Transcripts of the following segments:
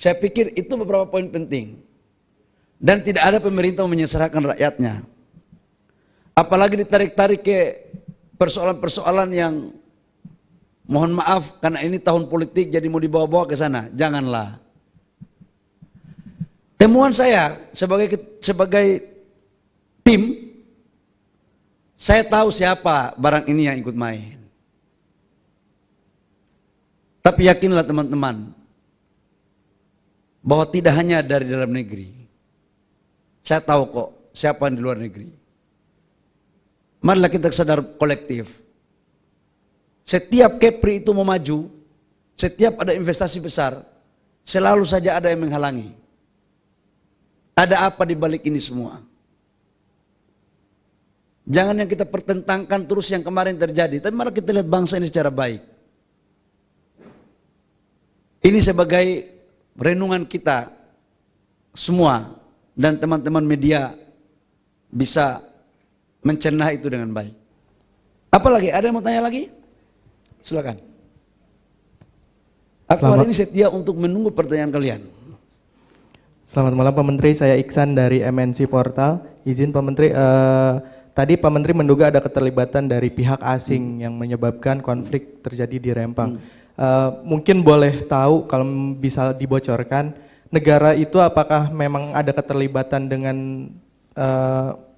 Saya pikir itu beberapa poin penting. Dan tidak ada pemerintah menyengsarakan rakyatnya. Apalagi ditarik-tarik ke persoalan-persoalan yang mohon maaf karena ini tahun politik jadi mau dibawa-bawa ke sana. Janganlah. Temuan saya sebagai tim, saya tahu siapa barang ini yang ikut main. Tapi yakinlah teman-teman, bahwa tidak hanya dari dalam negeri. Saya tahu kok siapa yang di luar negeri. Marilah kita sadar kolektif. Setiap Kepri itu mau maju, setiap ada investasi besar, selalu saja ada yang menghalangi. Ada apa di balik ini semua? Jangan yang kita pertentangkan terus yang kemarin terjadi, tapi mari kita lihat bangsa ini secara baik. Ini sebagai renungan kita semua dan teman-teman media bisa mencerna itu dengan baik. Apalagi? Ada yang mau tanya lagi? Silakan. Aku hari ini setia untuk menunggu pertanyaan kalian. Selamat malam Pak Menteri, saya Iksan dari MNC Portal. Izin Pak Menteri, tadi Pak Menteri menduga ada keterlibatan dari pihak asing yang menyebabkan konflik terjadi di Rempang. Mungkin boleh tahu kalau bisa dibocorkan, negara itu apakah memang ada keterlibatan dengan,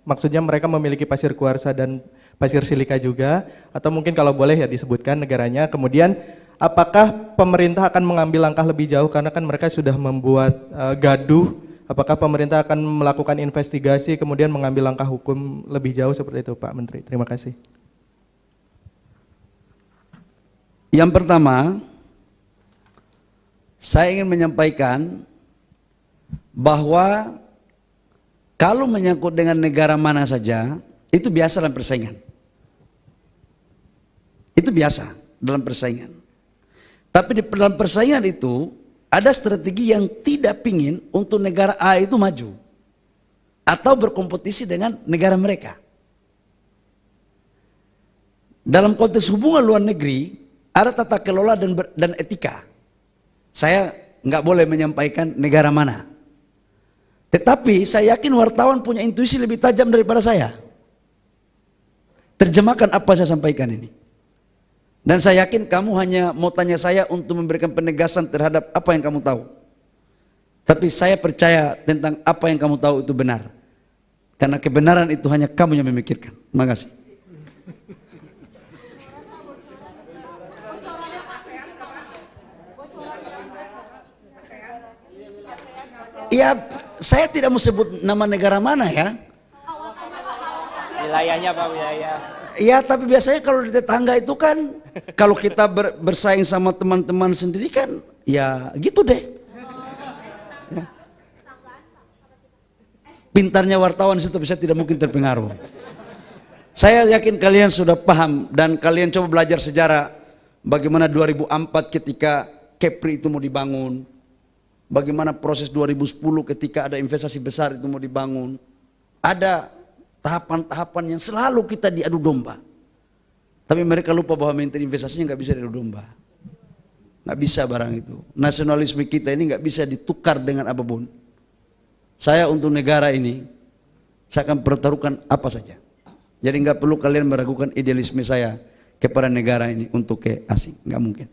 maksudnya mereka memiliki pasir kuarsa dan pasir silika juga, atau mungkin kalau boleh ya disebutkan negaranya. Kemudian apakah pemerintah akan mengambil langkah lebih jauh karena kan mereka sudah membuat gaduh, apakah pemerintah akan melakukan investigasi kemudian mengambil langkah hukum lebih jauh seperti itu Pak Menteri? Terima kasih. Yang pertama, saya ingin menyampaikan bahwa kalau menyangkut dengan negara mana saja, itu biasa dalam persaingan. Itu biasa dalam persaingan. Tapi di dalam persaingan itu, ada strategi yang tidak pingin untuk negara A itu maju. Atau berkompetisi dengan negara mereka. Dalam konteks hubungan luar negeri, ada tata kelola dan etika. Saya nggak boleh menyampaikan negara mana. Tetapi saya yakin wartawan punya intuisi lebih tajam daripada saya. Terjemahkan apa saya sampaikan ini. Dan saya yakin kamu hanya mau tanya saya untuk memberikan penegasan terhadap apa yang kamu tahu. Tapi saya percaya tentang apa yang kamu tahu itu benar. Karena kebenaran itu hanya kamu yang memikirkan. Terima kasih. Ya, saya tidak mau sebut nama negara mana ya. Wilayahnya Pak, wilayah. Ya, tapi biasanya kalau di tetangga itu kan, kalau kita bersaing sama teman-teman sendiri kan, ya gitu deh. Ya. Pintarnya wartawan situ bisa tidak mungkin terpengaruh. Saya yakin kalian sudah paham dan kalian coba belajar sejarah bagaimana 2004 ketika Kepri itu mau dibangun. Bagaimana proses 2010 ketika ada investasi besar itu mau dibangun. Ada tahapan-tahapan yang selalu kita diadu domba. Tapi mereka lupa bahwa menteri investasinya nggak bisa diadu domba. Nggak bisa barang itu. Nasionalisme kita ini nggak bisa ditukar dengan apapun. Saya untuk negara ini, saya akan pertaruhkan apa saja. Jadi nggak perlu kalian meragukan idealisme saya kepada negara ini untuk ke asing. Nggak mungkin.